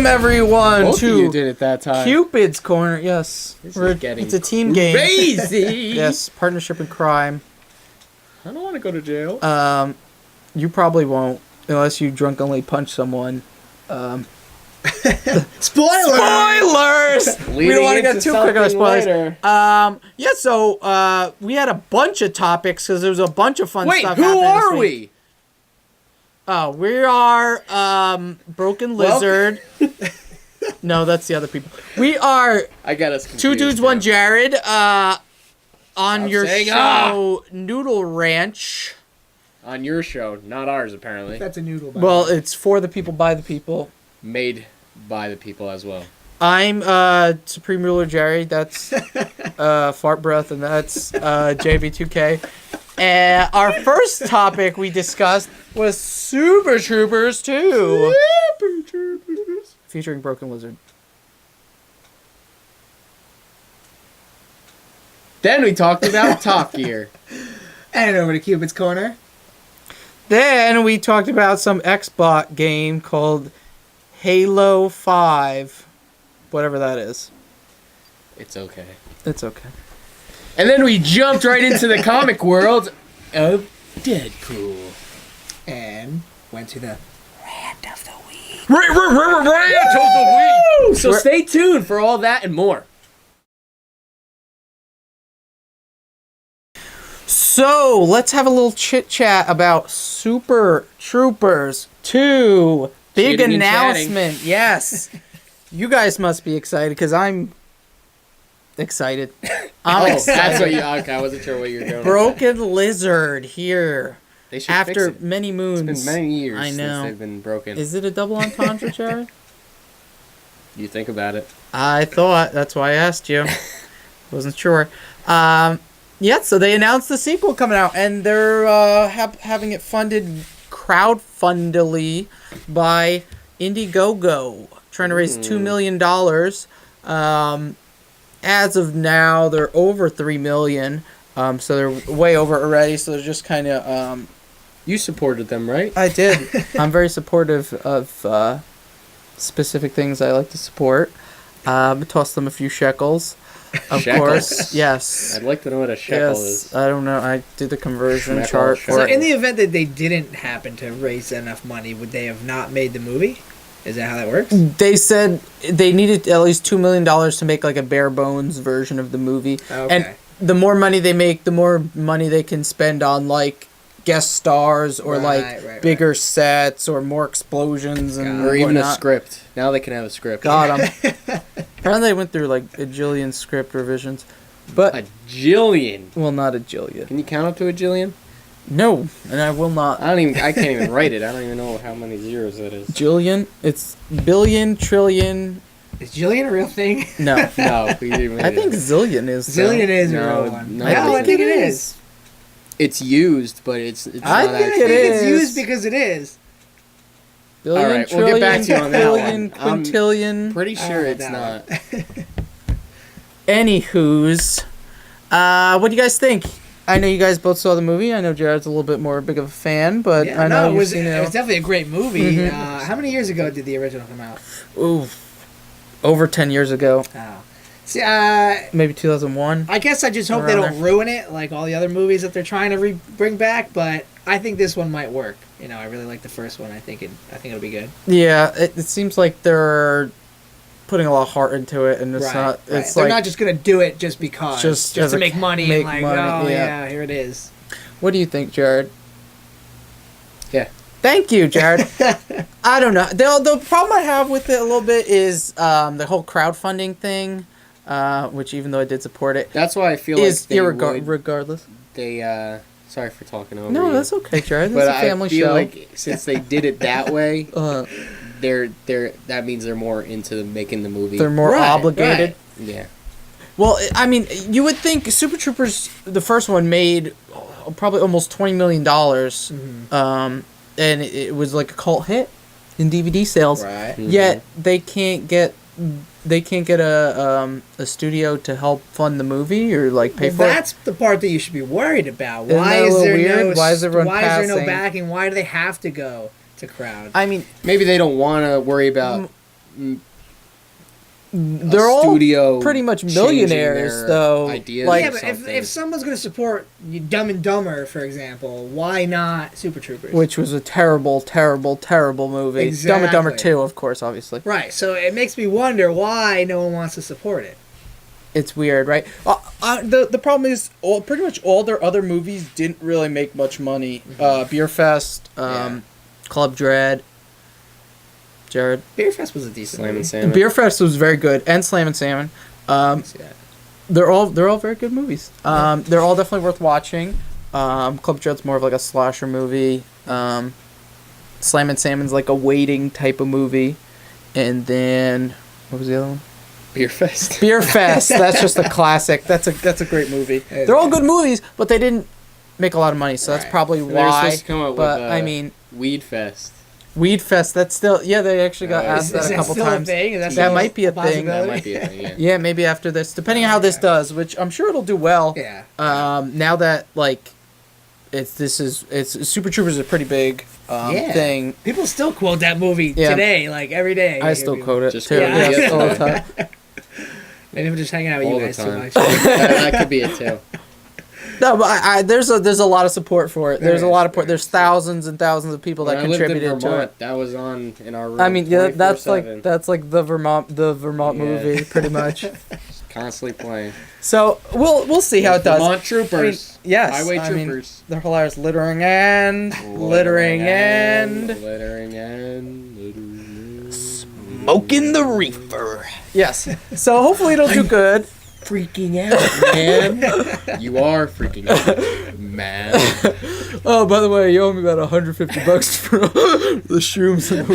Welcome everyone Both to of you did it that time. Cupid's Corner. Yes, it's a team game. Crazy. Yes, partnership in crime. I don't want to go to jail. You probably won't unless you drunkenly punch someone. Spoilers! We don't want to get too quick on spoilers. So we had a bunch of topics because there was a bunch of fun stuff happening. Wait, who are we? Oh, we are Broken Lizard. No, that's the other people. We are I got us Two Dudes, One Jarrid. On your show, ah! Noodle Ranch. On your show, not ours, apparently. That's a noodle. Well, it's for the people, by the people. Made by the people as well. I'm Supreme Ruler Jerry. That's Fart Breath, and that's JB2K. And our first topic we discussed was Super Troopers 2. Super Troopers. Featuring Broken Lizard. Then we talked about Top Gear. And over to Cupid's Corner. Then we talked about some Xbox game called Halo 5. Whatever that is. It's okay. It's okay. And then we jumped right into the comic world of Deadpool. And went to the Rant of the Week. Rant of the Week! So stay tuned for all that and more. So, let's have a little chit-chat about Super Troopers 2. Big Shitting and announcement. chatting. Yes. You guys must be excited because I'm excited. I'm excited. That's what you... Okay, I wasn't sure what you were going Broken Lizard here. They should After fix it. many moons. It's been many years I know. since they've been broken. Is it a double entendre, Jared? You think about it. I thought. That's why I asked you. Wasn't sure. Yeah, so they announced the sequel coming out, and they're having it funded crowdfundedly by Indiegogo, trying to raise $2 million. As of now, they're over $3 million, so they're way over already. So they're just kind of. You supported them, right? I did. I'm very supportive of specific things I like to support. Toss them a few shekels. Of Shekels? course, yes. I'd like to know what a shekel is. I don't know. I did the conversion Shekel, chart shekel. for So it. in the event that they didn't happen to raise enough money, would they have not made the movie? Is that how that works? They said they needed at least $2 million to make like a bare bones version of the movie. Okay. And the more money they make, the more money they can spend on like guest stars or bigger sets or more explosions and Or even a whatnot. script. Now they can have a script. God, apparently they went through like a jillion script revisions. But A jillion. well, not a jillion. Can you count up to a jillion? No, and I will not. I can't even write it. I don't even know how many zeros that is. Jillion? It's billion, trillion. Is Jillian a real thing? No. No, we didn't I think zillion is. Zillion is a No, real one. no. I think it is. it's used, but it's I not think actually. it It's is. used because it is. Billion, All right, trillion, we'll get back to you on that billion, one. I'm quintillion. Pretty sure it's that not. Anywho's, what do you guys think? I know you guys both saw the movie. I know Jared's a little bit more big of a fan, but I know it you've was seen it was it. definitely a great movie. Mhm. How many years ago did the original come out? Ooh, over 10 years ago, Oh. See, maybe 2001. I guess I just hope they Around don't ruin it like all the other movies that they're trying to bring back. But I think this one might work. You know, I really like the first one. I think it'll be good. Yeah, it seems like they're putting a lot of heart into it, and it's not. It's they're like not just gonna do it just because, Just just as to a make money. make And like, money, oh yeah. yeah, here it is. What do you think, Jared? Yeah. Thank you, Jared. I don't know. The problem I have with it a little bit is the whole crowdfunding thing, which even though I did support it, That's why I feel is like regardless. they sorry for talking over No, you. that's okay, Jared. But That's a family I feel show. like since they did it that way, uh, that means they're more into making the movie. they're more Right, obligated. right. Yeah. Well, I mean, you would think Super Troopers, the first one, made probably almost $20 million. And it was like a cult hit in DVD sales. Right. Mhm. Yet they can't get a studio to help fund the movie or like pay Well, for it. that's the part that you should be worried about. Isn't Why that a is little there weird? no? Why is everyone Why is there no passing? backing? Why do they have to go to crowd? I mean, Maybe they don't want to worry about they're all studio pretty much changing millionaires, their though. ideas Like, Yeah, or but something. if someone's going to support Dumb and Dumber, for example, why not Super Troopers? which was a terrible, terrible, terrible movie. Dumb and Dumber Exactly. 2, of course, obviously. Right, so it makes me wonder why no one wants to support it. It's weird, right? The problem is, pretty much all their other movies didn't really make much money. Beer Fest, Club Dread, Jarrid. Beer Fest was a decent Slam and movie. Salmon. Beer Fest was very good, and Slam and Salmon. Yeah. They're all very good movies. They're all definitely worth watching. Club Dread's more of like a slasher movie. Slam and Salmon's like a waiting type of movie, and then what was the other one? Beer Fest. Beer Fest. That's just a classic. That's a great movie. They're all good movies, but they didn't make a lot of money, so that's Right. probably They were why. supposed to come up But with, I mean, Weed Fest. Weed Fest. That's still they actually got asked Is that a that couple still times. a thing? Is that That still might be a thing. That possibility? might be a thing, yeah. Yeah, maybe after this, depending on how this does, which I'm sure it'll do well. Yeah. Now that like it's Super Troopers is a pretty big thing. People still quote that movie Yeah. today, like every day. I still quote it Just too. quote it. Yeah, all the time. Maybe I'm just hanging out with All you the guys too time. much. that could be it too. No, but there's a lot of support for it. There's a lot of There is. there's thousands and thousands of people When that I lived in contributed to Vermont, it. that was on in our room. I mean, yeah, that's 24/7. like the Vermont Yeah. movie, pretty much. Constantly playing. So we'll see how it does. Vermont Troopers. I mean, yes, Highway I mean, Troopers. they're hilarious. Littering and smoking the reefer. Yes. So hopefully it'll do good. Freaking out, man. You are freaking out, man. Oh, by the way, you owe me about $150 for the shrooms and the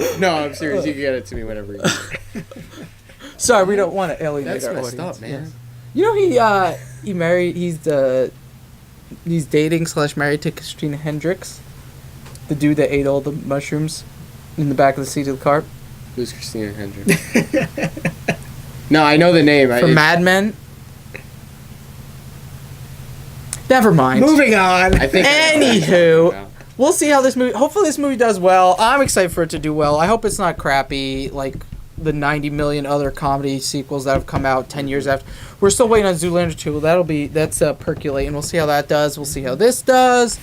weed. No, I'm serious. You can get it to me whenever you want. Sorry, we don't want to alienate That's our messed audience. up, man. Yes. You know he married. He's dating / married to Christina Hendricks, the dude that ate all the mushrooms in the back of the seat of the car Who's Christina Hendricks? No, I know the name. from Mad Men. Never mind. Moving on. I think. Anywho, we'll see how this movie. Hopefully, this movie does well. I'm excited for it to do well. I hope it's not crappy like the 90 million other comedy sequels that have come out 10 years after. We're still waiting on Zoolander 2. That's percolating. We'll see how that does. We'll see how this does.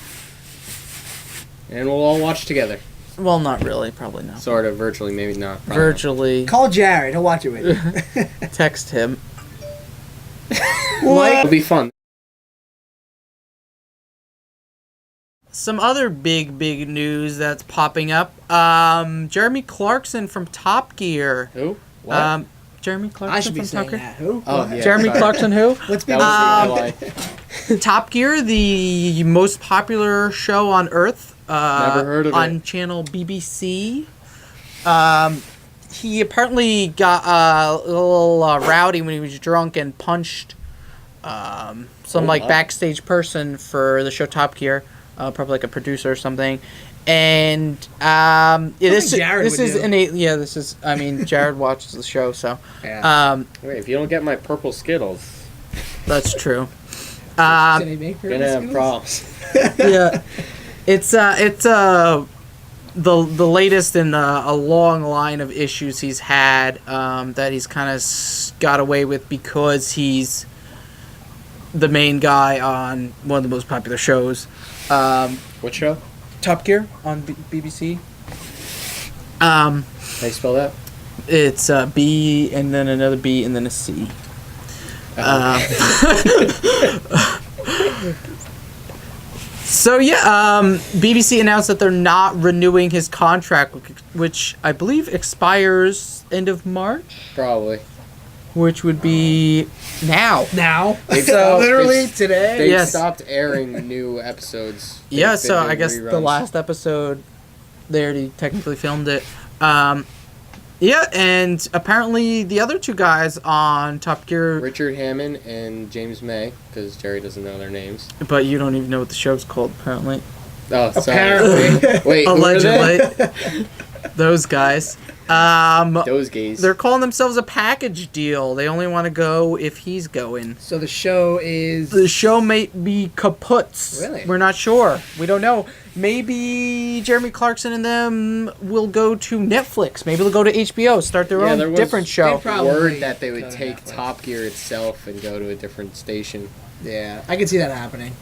And we'll all watch together. Well, not really. Probably not. Sort of, virtually, maybe not. Probably Virtually. Call Jarrid. He'll watch it with you. Text him. not. It'll be fun. Some other big news that's popping up. Jeremy Clarkson from Top Gear. Who? What? Jeremy Clarkson I should be from saying Top Gear. that. Who? Oh, What? yeah. Jeremy sorry. Clarkson who? What's That big? was the highlight. Top Gear, the most popular show on Earth. Never heard of on it. channel BBC. He apparently got a little rowdy when he was drunk and punched some wow. backstage person for the show Top Gear, probably like a producer or something. And this Jarrid this would is do. this is I mean Jarrid watches the show, so Yeah. Wait, if you don't get my purple Skittles, that's true. Did he make her you're gonna have Skittles? problems. Yeah, it's the latest in a long line of issues he's had that he's kind of got away with because he's the main guy on one of the most popular shows, What show? Top Gear on BBC. How you spell that? It's B and then another B and then a C. So yeah, BBC announced that they're not renewing his contract, which I believe expires end of March, Probably. which would be now. Now. So- Literally today. They Yes. stopped airing new episodes. Yeah, They've so been I guess the reruns. last episode, they already technically filmed it. Yeah, and apparently the other two guys on Top Gear, Richard Hammond and James May, because Jerry doesn't know their names. but you don't even know what the show's called, apparently. Oh, sorry. Apparently. Wait, who are they? Allegedly. Those guys. Those gays. They're calling themselves a package deal. They only want to go if he's going. So the show is... The show may be kaputs. Really? We're not sure. We don't know. Maybe Jeremy Clarkson and them will go to Netflix. Maybe they'll go to HBO, start their Yeah, there own was different show. probably word that they go would to take Netflix. Top Gear itself and go to a different station. Yeah, I can see that happening.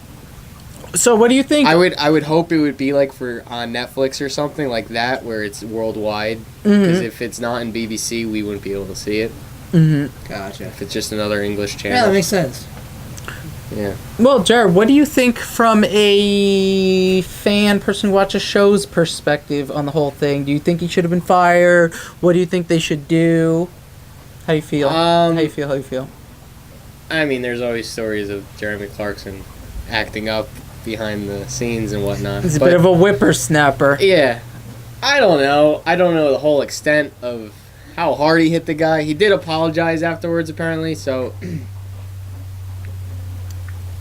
So what do you think? I would hope it would be like for on Netflix or something like that, where it's worldwide. Mm-hmm. Because if it's not in BBC, we wouldn't be able to see it. Gotcha. If it's just another English Yeah, that channel. makes sense. Yeah. Well, Jarrid, what do you think from a person who watches shows perspective on the whole thing? Do you think he should have been fired? What do you think they should do? How do you feel? How do you feel? I mean, there's always stories of Jeremy Clarkson acting up behind the scenes and whatnot. He's a bit of a whippersnapper. Yeah. I don't know. I don't know the whole extent of how hard he hit the guy. He did apologize afterwards, apparently, so...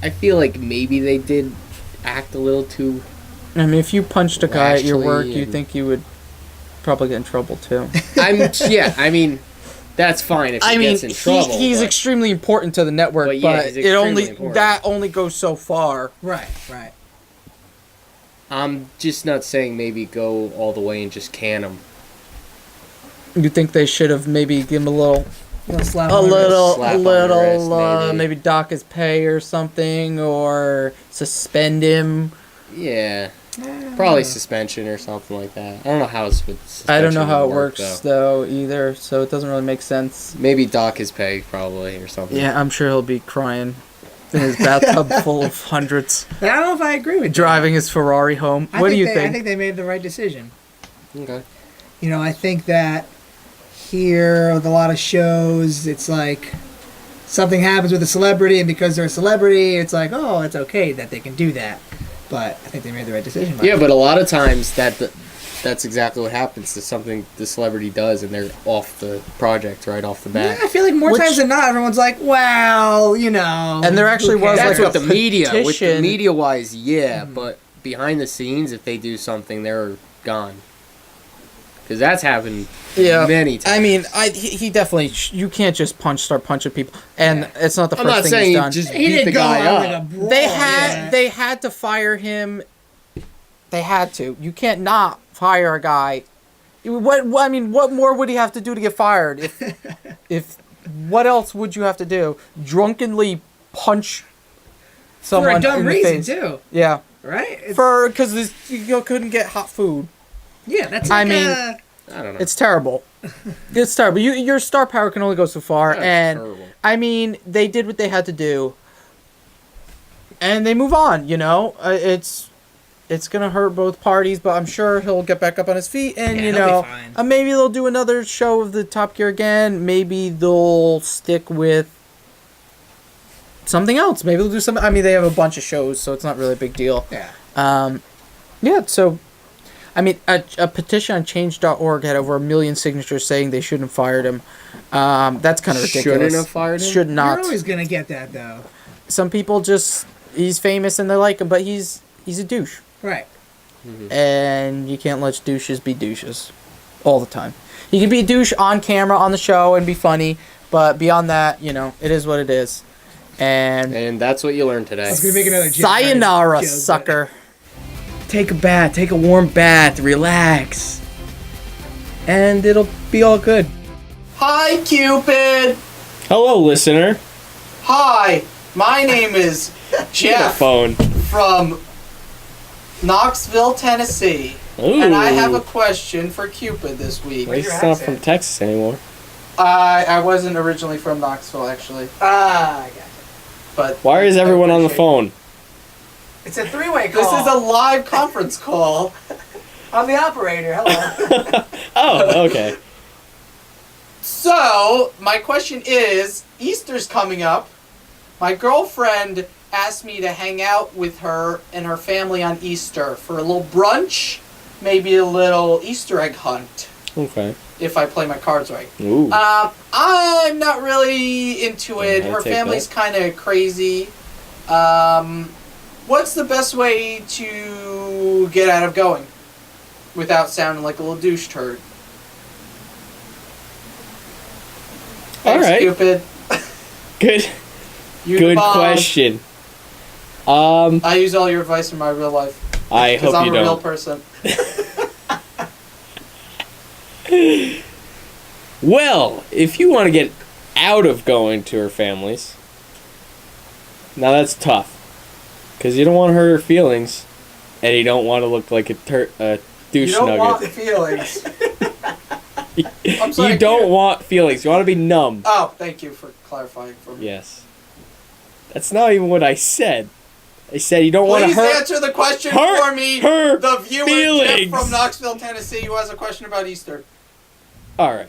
I feel like maybe they did act a little too... I mean, if you punched a guy at your Lashley work, you and- think you would probably get in trouble too. I mean, that's fine if he gets in trouble. he's but- extremely important to the network, But but, yeah, he's it only extremely important. that only goes so far. Right, right. I'm just not saying maybe go all the way and just can him. You think they should have maybe give him a little, Slap a on the wrist. little, Slap a on the little, wrist, maybe. maybe dock his pay or something, or suspend him. Yeah. Probably suspension or something like that. I don't know how it's with suspension I don't know how it would work, works though either, so it doesn't really make sense. Maybe dock his pay probably or something. Yeah, I'm sure he'll be crying in his bathtub full of hundreds, I don't know if I agree with you. driving his Ferrari home. What do you I think? think they made the right decision. Okay. You know, I think that here with a lot of shows, it's like something happens with a celebrity, and because they're a celebrity, it's like, oh, it's okay that they can do that. But I think they made the right decision. Yeah, but a lot of times that's exactly what happens to something the celebrity does, and they're off the project right off the bat. Yeah, I feel like more Which- times than not, everyone's like, well, you know. And there actually who was, cares? That's like, with a the media. With the petition. media wise, yeah, but behind the scenes, if they do something, they're gone. Because that's happened many times. I mean, he definitely. You can't just start punching people, and it's not the I'm first not thing saying he's you done. just He beat didn't the go guy out up. like a brawl, They had to fire him. They had to. You can't not fire a guy. I mean, what more would he have to do to get fired? If what else would you have to do? Drunkenly punch for someone a dumb in the reason face. too, Yeah, right? It's, because you couldn't get hot food. yeah, that's. I Like mean, I don't know. It's terrible. It's terrible. Your star power can only go so far, That's and terrible. I mean, they did what they had to do, and they move on. You know, it's gonna hurt both parties, but I'm sure he'll get back up on his feet, and Yeah, you he'll know, be fine. maybe they'll do another show of the Top Gear again. Maybe they'll stick with something else. Maybe they'll do something. I mean, they have a bunch of shows, so it's not really a big deal. yeah. Yeah, so, I mean, a petition on change.org had over 1 million signatures saying they shouldn't have fired him. That's kind of ridiculous. Shouldn't have fired him? Should not. You're always gonna get that though, Some people just, he's famous and they like him, but he's a douche. right? And you can't let douches be douches all the time. You can be a douche on camera, on the show, and be funny, but beyond that, you know, it is what it is. And that's what you learned today. I was gonna make another joke. sayonara, Joke, but- sucker. Take a bath, take a warm bath, relax. And it'll be all good. Hi, Cupid! Hello, listener. Hi, my name is Jeff Phone. from Knoxville, Tennessee. Ooh. And I have a question for Cupid this week. At least your it's not accent? from Texas anymore. I wasn't originally from Knoxville, actually. Ah, I got you. But Why is everyone on the appreciate phone? It's a three-way it. This call. is a live conference call. I'm the operator. Hello. Oh, okay. So, my question is, Easter's coming up. My girlfriend asked me to hang out with her and her family on Easter for a little brunch, maybe a little Easter egg hunt, Okay. if I play my cards right. Ooh. I'm not really into it. I'd Her take family's that. kind of crazy. What's the best way to get out of going? without sounding like a little douche turd. All Thanks, right. Cupid. Good. You Good the bomb. question. I use all your advice in my real life. I Because hope I'm you a real don't. person. Well, if you want to get out of going to her family's, now that's tough. Because you don't want to hurt her feelings, and you don't want to look like a douche You don't want nugget. feelings. I'm sorry, You don't Cupid. want feelings. You want to be numb. Oh, thank you for clarifying for me. Yes. That's not even what I said. I said you don't want to Please hurt answer the question hurt for me. her The viewer Jeff feelings. from Knoxville, Tennessee, who has a question about Easter. All right.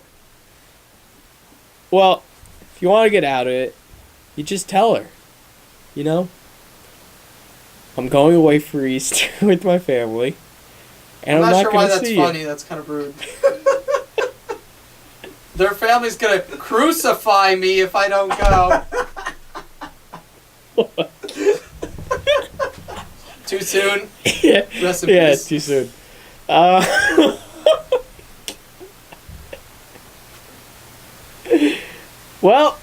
Well, if you want to get out of it, you just tell her. You know? I'm going away for Easter with my family. And I'm I'm not not sure going why to that's see funny. you. That's kind of rude. Their family's gonna crucify me if I don't go. Too soon? Yeah, Rest in yeah, peace. too soon. Well,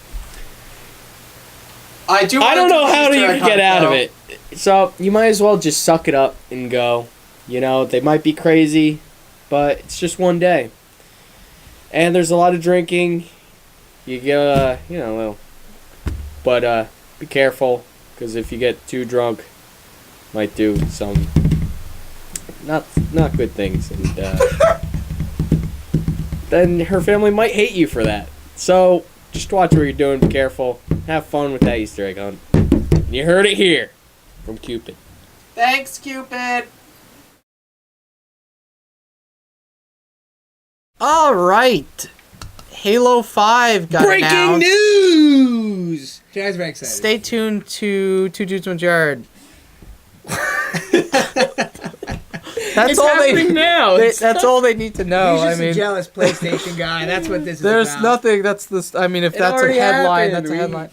I do. I don't wanna know do how Easter you egg can get hunt, out of though. it. So you might as well just suck it up and go. You know, they might be crazy, but it's just one day. And there's a lot of drinking. You get, but be careful, because if you get too drunk, might do some not good things, and then her family might hate you for that. So just watch what you're doing. Be careful. Have fun with that Easter egg hunt. And you heard it here from Cupid. Thanks, Cupid. All right. Halo 5 got announced. news! Jared's very excited. Stay tuned to Two Dudes One Jarrid. That's It's all happening now. That's all they need to know. He's just I mean, a jealous PlayStation guy. That's what this is there's about. nothing. That's the. I mean, if It that's a already headline, happened. that's a headline.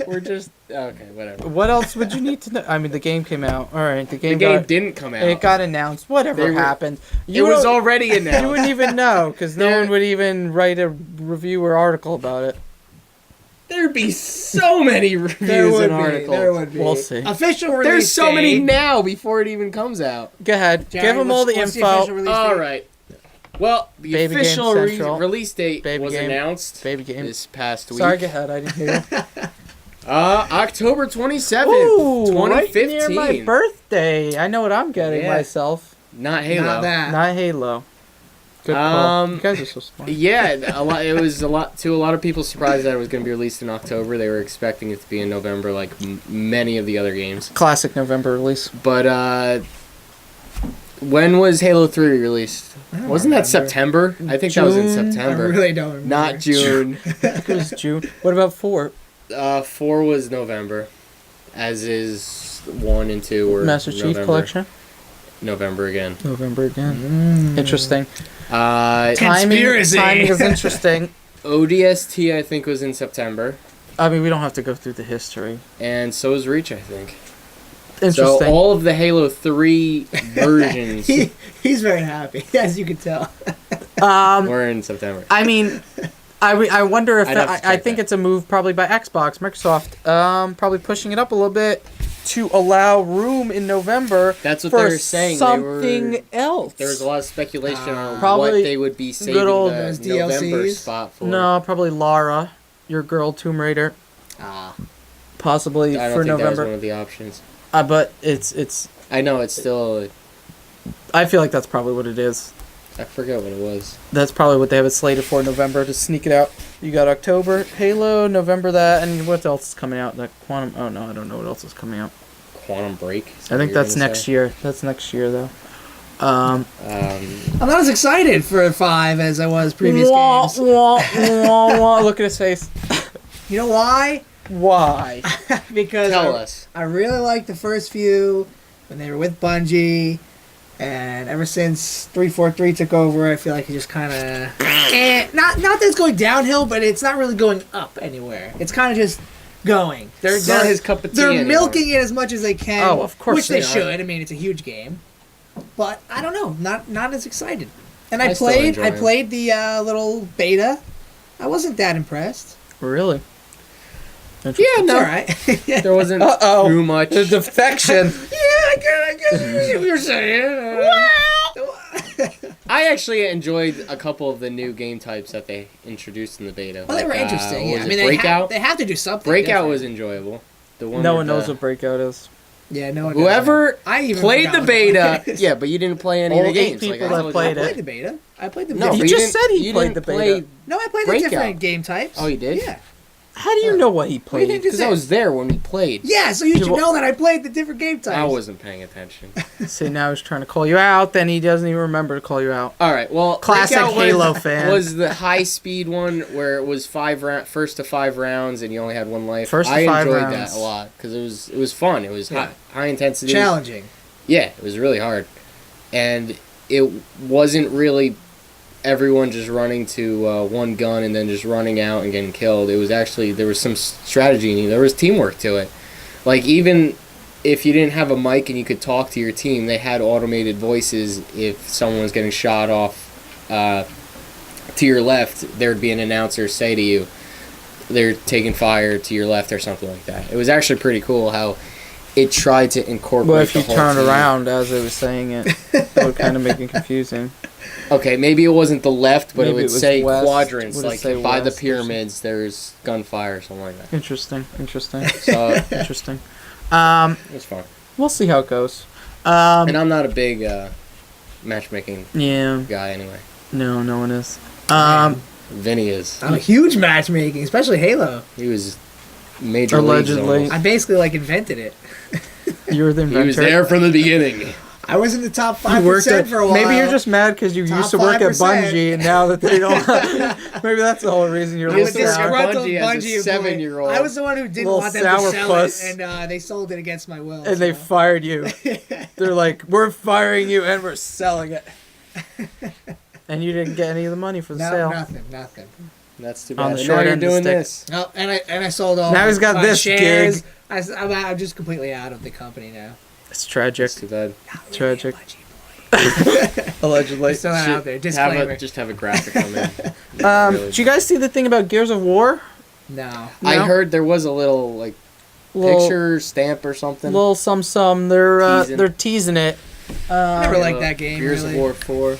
We're just okay. Whatever. What else would you need to know? I mean, the game came out. All right, the The game, game got, didn't come out. it got announced. Whatever They were- happened, It was don't- already You announced. wouldn't even know because no There- one would even write a review or article about it. There'd be so many reviews There would and be. articles. There would be. We'll see. Official release There's so many date. now before it even comes out. Go ahead, Jared, give them all the what's info. official release All date? right. Well, the Baby Game official Central. release date Baby was Game. announced Baby game. this past week. Sorry, go ahead. I didn't hear you. October 27th, Ooh, right 2015. near my birthday. I know what I'm getting Yeah. myself. Not Halo. Not that. Not Halo. Good call. You guys are so smart. Yeah, a lot. It was a lot of people surprised that it was going to be released in October. They were expecting it to be in November, like many of the other games. Classic November release. But when was Halo 3 released? I don't Wasn't that remember. September? I think that was in June? I September, really don't remember. not June. It was June. What about 4? 4 was November, as is 1 and 2 were Master Chief November. Collection? November again. November again. Interesting. Conspiracy. Timing is interesting. ODST I think was in September, I mean, we don't have to go through the history. and so is Reach I think. Interesting. So all of the Halo 3 versions He's very happy, as you can tell. were in September. I mean, I wonder if I'd have to I check think that. it's a move probably by Xbox, Microsoft, probably pushing it up a little bit to allow room in November That's what for they were saying. something else. There was a lot of speculation on Probably what they would be saving good old- the Those November DLCs? spot for. No, probably Lara, your girl Tomb Raider, Ah. possibly I don't for think that was November. one of the options. But it's. I know it's still. I feel like that's probably what it is. I forget what it was. That's probably what they have it slated for November to sneak it out. You got October, Halo, November that, and what else is coming out? That Quantum. Oh no, I don't know what else is coming out. Quantum Break. I think that's next year. That's next year though. I'm not as excited for 5 as I was previous Wah, games. wah, wah, wah. Look at his face. You know why? Why? Because Tell us. I really liked the first few when they were with Bungie, and ever since 343 took over, I feel like it just kind of not that it's going downhill, but it's not really going up anywhere. It's kind of just going. It's not his cup of tea They're anymore. milking it as much as they can. Oh, of course which they they are. should. I mean, it's a huge game. but I don't know, not as excited. And I I still played enjoy 'em. the little beta. I wasn't that impressed. Really? Yeah, It's no, all right. there wasn't Uh-oh. too much. The defection. I guess what you're saying. I actually enjoyed a couple of the new game types that they introduced in the beta. Well, they were interesting. what Yeah, was I mean, it, Breakout. they have to do something. Breakout different. was enjoyable. The one No with one knows the- what Breakout is. Yeah, no one. knows Whoever that. I even played forgot the what beta, it was. yeah, but you didn't play any All of the 8 games. people I that told you. played I it. played the beta. I played the No, beta. He but just didn't- said he you played didn't the play- beta. No, I played Breakout. the different game types. Oh, you did? Yeah. How do you know what he What do you played? think this Because I is? was there when we played. Yeah, so you should well- know that I played the different game types. I wasn't paying attention. See, now he's trying to call you out, then he doesn't even remember to call you out. All right, well, Classic Breakout Halo fan. was the high speed one where it was first to 5 rounds and you only had 1 life. First to I 5 enjoyed rounds. that a lot because it was fun. It was Yeah. high intensity. Challenging. Yeah, it was really hard, and it wasn't really everyone just running to one gun and then just running out and getting killed. It was actually, there was some strategy and there was teamwork to it. Like, even if you didn't have a mic and you could talk to your team, they had automated voices. If someone was getting shot off to your left, there'd be an announcer say to you, they're taking fire to your left or something like that. It was actually pretty cool how it tried to incorporate Well, if the you whole turn team. around as it was saying it, that would kind of make it confusing. Okay, maybe it wasn't the left, but Maybe it would it was say west. quadrants, Would it like say by the west or pyramids, there's gunfire or something like that. Interesting. So Interesting. it was fun. We'll see how it goes. And I'm not a big matchmaking Yeah. guy anyway. No one is. Vinny is. I'm a huge matchmaking, especially Halo. He was major Allegedly. leagues almost. I basically like invented it. You were the He inventor. was there from the beginning. I was in the top You worked 5% at, for a while. maybe you're just mad because you Top used to work at 5%. Bungie, and now that they don't. Maybe that's the whole reason you're I He was used looking to work down. at disgruntled Bungie as a Bungie employee. 7-year-old. I was the one who didn't Little want them to sell sourpuss. it, and they sold it against my will. And they so. fired you. They're like, we're firing you and we're selling it. And you didn't get any of the money for the No, sale. nothing. That's too On bad. the And short now you're end of the doing stick. this. No, and I sold all. Now he's got my this shares. gig. I'm just completely out of the company now. It's tragic. That's too bad. Tragic. Bungie boy. Allegedly. Just throw that out there. Disclaimer. Just have a graphic on there. Did you guys see the thing about Gears of War? No. I No? heard there was a little like Little, picture stamp or something. little some. They're teasing it. Never liked that game. Gears really. of War 4.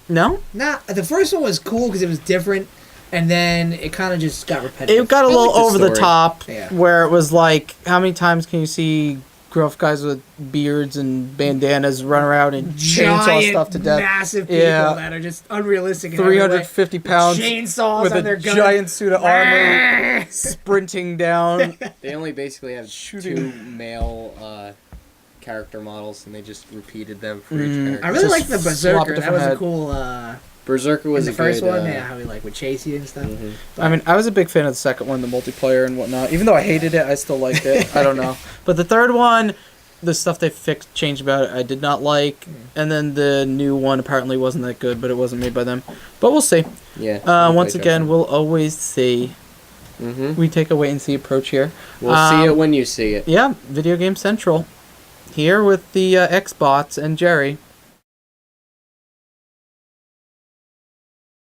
No, Nah, the first one was cool because it was different, and then it kind of just got repetitive. it got a I little like the over the story. top. Yeah. Where it was like, how many times can you see gruff guys with beards and bandanas run around and chainsaw Giant, stuff to death? massive people Yeah. that are just unrealistic. In every way. 350 pounds chainsaws with on a their gun. giant suit of armor, sprinting down. They only basically have Shooting. 2 male character models, and they just repeated them for each Mm. character. I really Just liked the swap a Berserker. That different was a head. cool. Berserker was in the a first good, one, yeah, how he like would chase you and stuff. mhm. I mean, I was a big fan of the second one, the multiplayer and whatnot. Even though I hated it, I still liked it. I don't know. But the third one, the stuff they changed about it, I did not like. And then the new one apparently wasn't that good, but it wasn't made by them. But we'll see. Yeah. Once again, we'll always see. Mm-hmm. We take a wait and see approach here. We'll see it when you see it. Yeah, Video Game Central. Here with the Xbots and Jerry.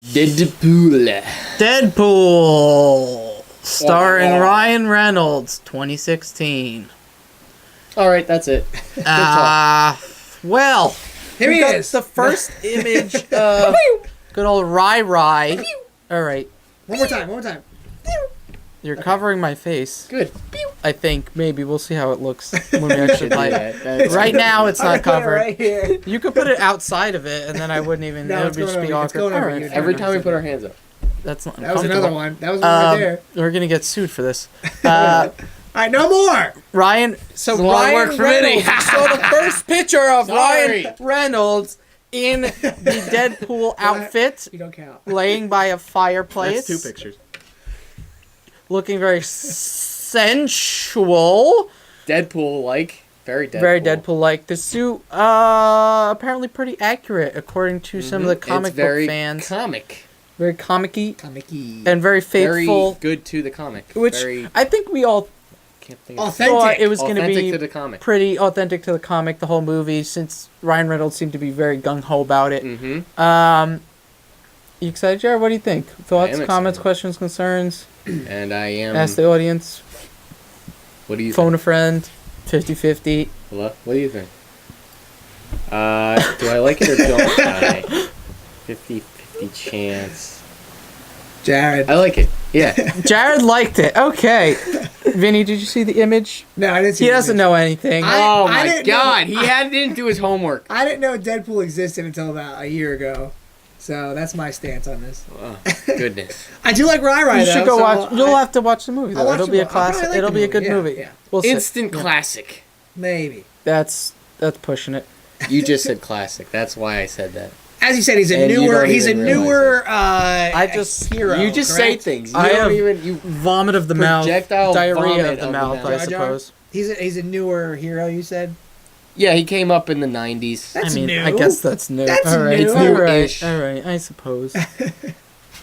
Deadpool. Deadpool! Starring Oh. Ryan Reynolds, 2016. All right, that's it. Well, Here we he got is. the first image of good old Rai. All right, One more time. you're covering my face. Good. I think maybe we'll see how it looks when we actually Do play it. that. That's- Right now, it's not covered. Right here. You could put it outside of it, and then I wouldn't even. No, it would it's just going be over- it's awkward. going over All right, you. fair Every enough. time we put our hands up. That's not. That was uncomfortable. another one. That was one right there. We're gonna get sued for this. All right, no more. Ryan. So It's a lot of Ryan work for Vinny. Reynolds. So the first picture of Sorry. Ryan Reynolds in the Deadpool outfit, You don't count. laying by a fireplace. That's 2 pictures. Looking very sensual. Deadpool-like. Very Deadpool. Very Deadpool-like. The suit, apparently pretty accurate according to some of the comic it's very book fans. comic. Very comic-y Comic-y. and very Very faithful. good to the comic. Which very, I think we all can't think of Authentic. thought it was going to authentic be to the comic. pretty authentic to the comic, the whole movie, since Ryan Reynolds seemed to be very gung-ho about it. Mm-hmm. You excited, Jared? What do you think? Thoughts, am comments, excited. questions, concerns? And I am. Ask the audience. What do you Phone think? a friend. 50-50. Hello? What do you think? Do I like it or don't I? 50-50 chance. Jared. I like it. Yeah. Jared liked it. Okay. Vinny, did you see the image? No, I didn't see He the doesn't image. know anything. Oh I my didn't God! know- He didn't do his homework. I didn't know Deadpool existed until about a year ago. So that's my stance on this. Oh, goodness. I do like Rai You should though, go so watch. You'll I- have to watch the movie, I'll though. watch It'll the be a movie. I'll probably classic. like It'll the be a movie, good yeah, movie. yeah. We'll see. Instant classic. Maybe. That's pushing it. You just said classic. That's why I said that. As you said, he's a And you newer. don't He's a even realize newer. I just hero. You just correct? say things. You I don't have even. You vomit of the mouth, Projectile diarrhea vomit of the of the mouth, mouth. I Jar Jar? suppose. He's a newer hero. You said. Yeah, he came up in the 90s. That's I mean, new. I guess that's new. That's all right, new. all right, New-ish. all right. I suppose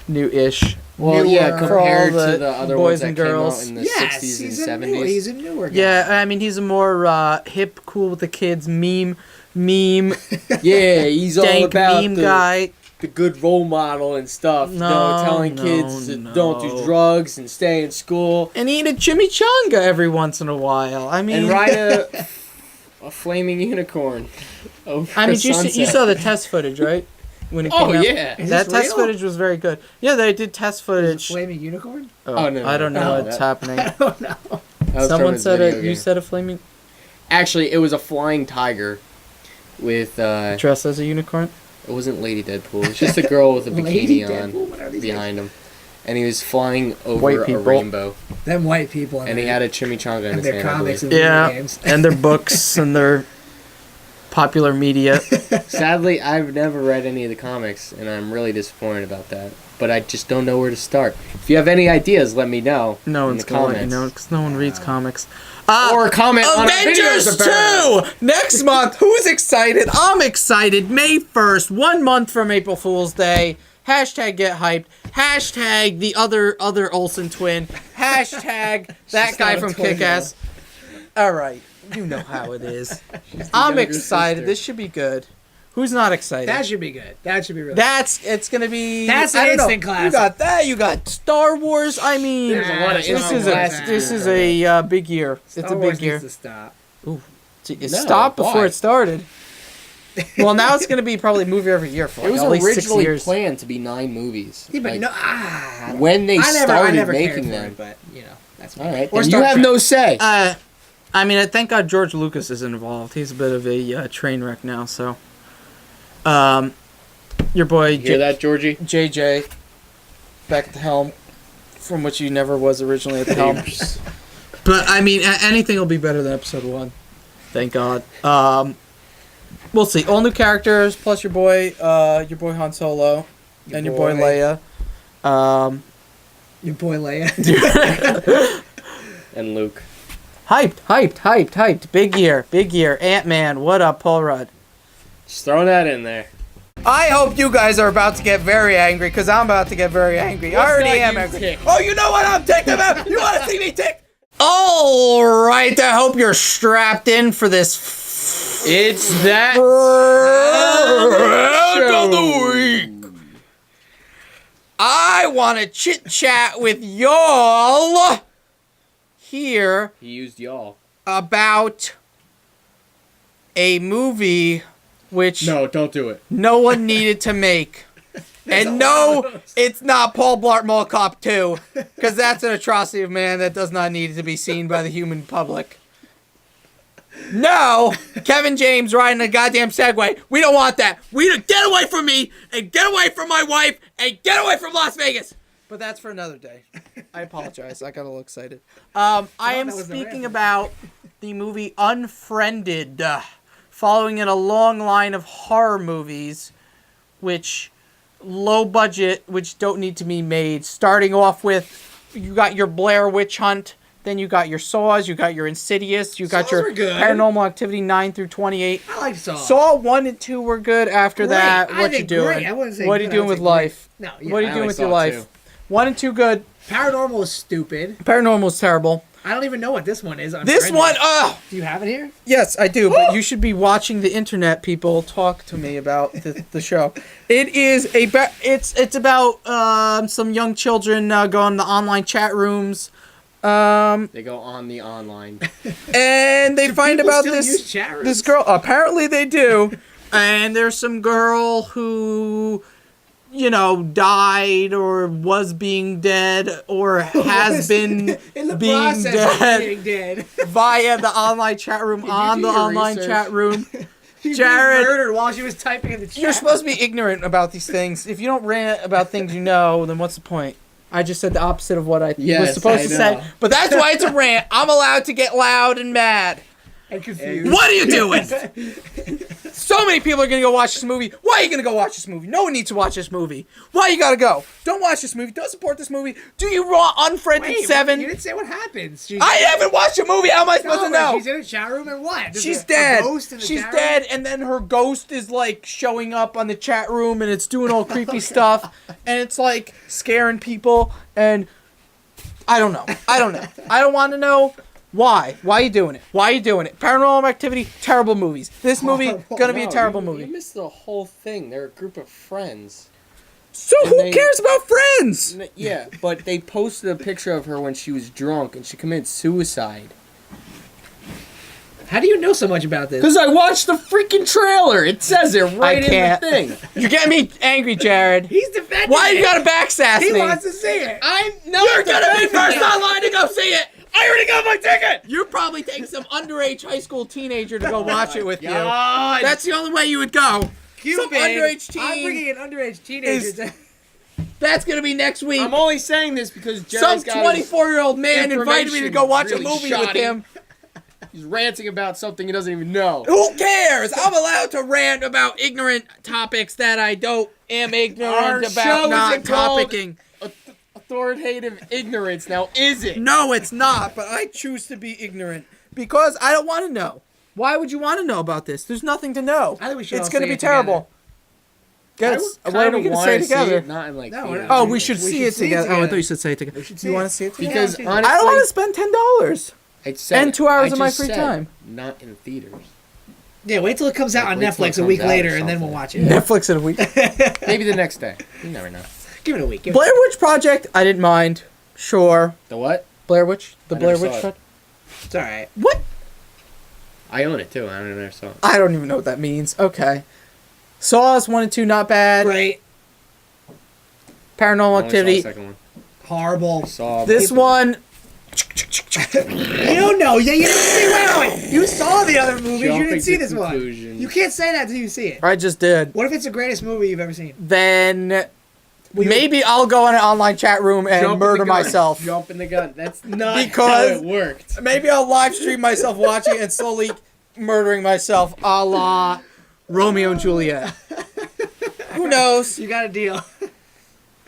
new-ish. Well, Newer. yeah, For all compared the to the other boys ones and that girls. came out in the Yes, 60s he's and a 70s. he's a newer guy. Yeah, I mean, he's a more hip, cool with the kids, meme, Yeah, he's all dank about meme the, guy. the good role model and stuff. No, telling no, kids to no. don't do drugs and stay in school And eat a chimichanga every once in a while. I mean, and ride a flaming unicorn. Over I mean, a you sunset. saw the test footage, right? When it came Oh out. yeah. Is That this test real? footage was very good. Yeah, they did test Is it footage. flaming unicorn? Oh, no, I don't know no, what's that- happening. Oh no. That was from Someone his said video it. game. You said a flaming Actually, it was a flying tiger with dress as a unicorn. it wasn't Lady Deadpool. It was just a girl with a Lady bikini on Deadpool? What are these behind him. And he was flying over White a people. rainbow. Them white people And he had a chimichanga in and his their hand. I comics believe. and Yeah, video games. and their books and their popular media. Sadly, I've never read any of the comics, and I'm really disappointed about that. But I just don't know where to start. If you have any ideas, let me know. No in one's the gonna let you comments. know because no one reads comics. Or comment on our videos Avengers about it. 2 next month. Who's excited? I'm excited. May 1st, 1 month from April Fool's Day. Hashtag get hyped. Hashtag the other Olsen twin. Hashtag that guy not a from twin, Kick-Ass. All right, you know how it is. I'm younger excited. sister. This should be good. Who's not excited? That should be good. That should be really. It's gonna be. That's I an don't know. instant classic. You got that. You got Star Wars. I mean, There's a lot of Star this instant is Wars. a this is a big year. Star It's a Wars big year. needs to stop. It No, stopped before why? it started. Well, now it's gonna be probably a movie every year for It like was at least 6 originally years. planned to be 9 movies. Yeah, but Like, no. when they I started never cared making for them. it, but you know that's me. All right, Or then Star you have Trek. no say. I mean, thank God George Lucas is involved. He's a bit of a train wreck now. So, your boy You hear that, Georgie? JJ back at the helm, from which he never was originally at the helm. But I mean, anything will be better than episode 1. Thank God. We'll see. All new characters plus your boy Han Solo, and your boy Leia. Your boy Leia. And Luke. Hyped. Big year. Ant-Man. What up, Paul Rudd? Just throwing that in there. I hope you guys are about to get very angry, because I'm about to get very angry. I already that am you angry. tick? Oh, you know what I'm ticked about? You want to see me tick? All right, I hope you're strapped in for this It's that Rant of the week. I want to chit chat with y'all here He used y'all. about a movie which No, don't do it. no one needed to make. And no, it's not Paul Blart Mall Cop 2, because that's an atrocity of man that does not need to be seen by the human public. No, Kevin James riding a goddamn Segway. We don't want that. Get away from me, and get away from my wife, and get away from Las Vegas. But that's for another day. I apologize. I got a little excited. I am that was the speaking rant. about the movie Unfriended, following in a long line of horror movies, which low budget, which don't need to be made. Starting off with, you got your Blair Witch Hunt, then you got your Saws, you got your Insidious, you got Saws your were good. Paranormal Activity 9 through 28. I like Saw. Saw 1 and 2 were good. After Great. that, I what you think doing? great. I wouldn't say What are you good, I doing would with say great. life? No, yeah. What are you I doing only with your saw life? 1 and 2 good. Paranormal is stupid. Paranormal is terrible. I don't even know what this one is. This one, Do you have it here? yes, I do, but you should be watching the internet people talk to me about the show. It is it's about some young children go in the online chat rooms. They go on the online. And they find people about still use this chat rooms? this girl. Apparently they do. And there's some girl who, died or was being dead or has been in the being process dead of being dead. via the online chat room you on do the your online research? chat room. She Jarrid, murdered while she was typing in the chat. you're supposed to be ignorant about these things. If you don't rant about things you know, then what's the point? I just said the opposite of what I was Yes, supposed I to know. say. But that's why it's a rant. I'm allowed to get loud and mad. and confused. What are you doing? So many people are going to go watch this movie. Why are you going to go watch this movie? No one needs to watch this movie. Why you got to go? Don't watch this movie. Don't support this movie. Do you want Unfriended Wait, 7? You didn't say what happens. I haven't watched a movie. How am I supposed to know? She's in a chat room and what? There's She's a dead. ghost in the She's chat dead, room? and then her ghost is like showing up on the chat room, and it's doing all creepy stuff, and it's like scaring people. And I don't know. I don't want to know why. Why are you doing it? Why are you doing it? Paranormal Activity, terrible movies. This movie gonna be a terrible movie. You missed the whole thing. They're a group of friends. So And who they- cares about Friends? Yeah, but they posted a picture of her when she was drunk and she committed suicide. How do you know so much about this? Because I watched the freaking trailer. It says it right in can't. the thing. You're getting me angry, Jarrid. He's defending Why it. you gotta backsass He me? wants to see it. I'm not You're gonna be defending first it. online to go see it. I already got my ticket. You probably take some underage high school teenager to go watch it with you. God. That's the only way you would go. Some underage I'm teen. bringing an underage teenager. That's gonna be next week. I'm only saying this because Some Jerry's got his 24-year-old man invited me to go watch really a movie shoddy. with him. He's ranting about something he doesn't even know. Who cares? I'm allowed to rant about ignorant topics that I don't am Our ignorant show about not isn't called- topicing. Authoritative ignorance. Now, is it? No, it's not, but I choose to be ignorant because I don't want to know. Why would you want to know about this? There's nothing to know. I think we should It's all going to say be it terrible. Guys, what are we going to say together? It, not in like No, theaters. Oh, we We should should see it see it together. Oh, I together. thought you said say it together. should see You it. want to see it together? Because Yeah, honestly, I don't want to spend $10. I said and 2 hours I of my just free said, time. Not in theaters. Yeah, wait till it comes out Like, on wait till it Netflix a comes week out or later, and then we'll something. watch it. Netflix in a week. Maybe the next day. You never know. Give it a week. Blair Witch Project, I didn't mind. Sure. The what? Blair Witch? The I Blair never Witch saw it. Project? It's all right. What? I own it too. I never saw it. I don't even know what that means. Okay. Saws 1 and 2, not bad. Great. Paranormal I only saw the Activity. second one. Horrible. Saw This one, You don't know. You didn't see. Wait. You saw the other movies. You Jumping didn't see to this one. conclusions. You can't say that until you see it. I just did. What if it's the greatest movie you've ever seen? Then maybe I'll go in an online chat room and Jump in murder the gun. myself. Jump in the gun. That's not Because- how it worked. Maybe I'll live stream myself watching it and slowly murdering myself a la Romeo and Juliet. Who knows? You got a deal.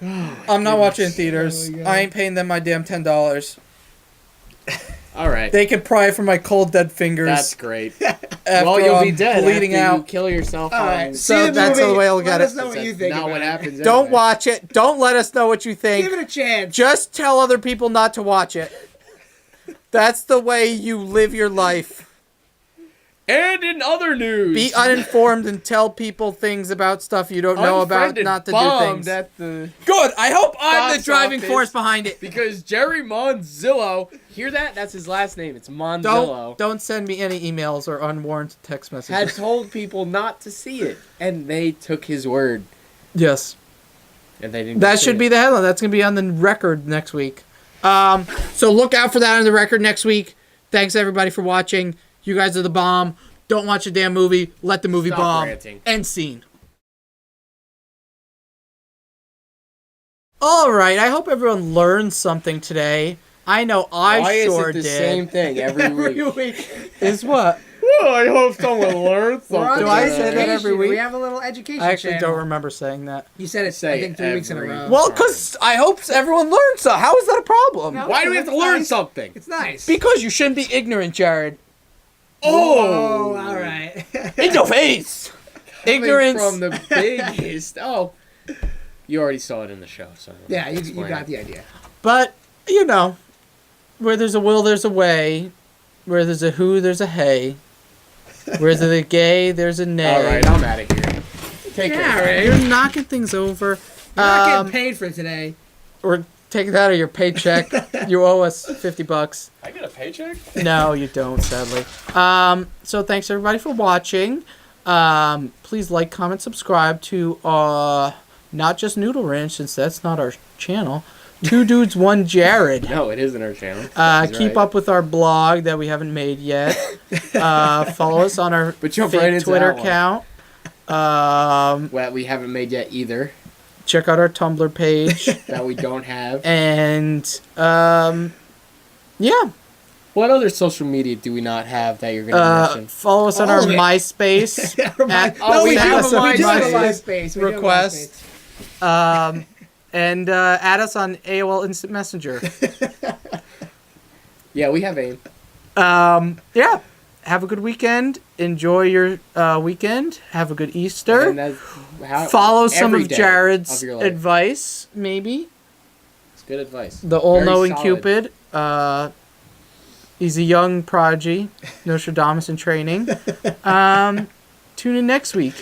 I'm not watching in theaters. Oh my God. I ain't paying them my damn $10. All right. They can pry from my cold dead fingers. That's great. after Well, you'll be I'm dead bleeding after out. you kill yourself. All on- right. So See the that's movie. the way I'll Let get us it. know what you That's think. not about what it. happens. Don't anyway. watch it. Don't let us know what you think. Give it a chance. Just tell other people not to watch it. That's the way you live your life. And in other news, Be uninformed and tell people things about stuff you don't know about, Unfriended not to do bombed things. at the Good. I hope I'm the box driving office. force behind it. because Jerry Monzillo. Hear that? That's his last name. It's Monzillo. Don't send me any emails or unwarranted text Had messages. told people not to see it, and they took his word, Yes. and they didn't. That should be the headline. That's going to be on the record next week. So look out for that on the record next week. Thanks everybody for watching. You guys are the bomb. Don't watch a damn movie. Let the movie Stop bomb. ranting. End scene. All right. I hope everyone learned something today. I know I Why sure is it the did. same thing every week? Is what? Well, I hope someone learned We're on something. Do I the say that education. every week? We have a little education I actually channel. don't remember saying that. You said it, Say I think, 3 weeks in a every- row. Well, because I hope everyone learned so. How is that a problem? No. Why do we have to That's learn nice. something? It's nice. Because you shouldn't be ignorant, Jarrid. Oh, all right. In your face. Ignorance. From the biggest. Oh, you already saw it in the show, so Yeah, you explain got it. the idea. But, you know, Where there's a will, there's a way. Where there's a who, there's a hey. Where there's a gay, there's a nay. All right, I'm out of here. Take care. You're knocking things over. You're not getting paid for today. We're taking that out of your paycheck. You owe us $50. I get a paycheck? No, you don't, sadly. So thanks everybody for watching. Please like, comment, subscribe to not just Noodle Ranch, since that's not our channel. Two Dudes, One Jarrid. No, it isn't our channel. Keep up with our blog that we haven't made yet. Follow us on our fake Twitter account. Well, we haven't made yet either. Check out our Tumblr page. That we don't have. And yeah. What other social media do we not have that you're going to mention? Follow us on our MySpace. We have a MySpace request. And add us on AOL Instant Messenger. Yeah, we have AIM. Yeah. Have a good weekend. Enjoy your weekend. Have a good Easter. Follow some of Jarrid's advice, maybe. It's good advice. The all-knowing Cupid. He's a young prodigy. Nostradamus in training. Tune in next week.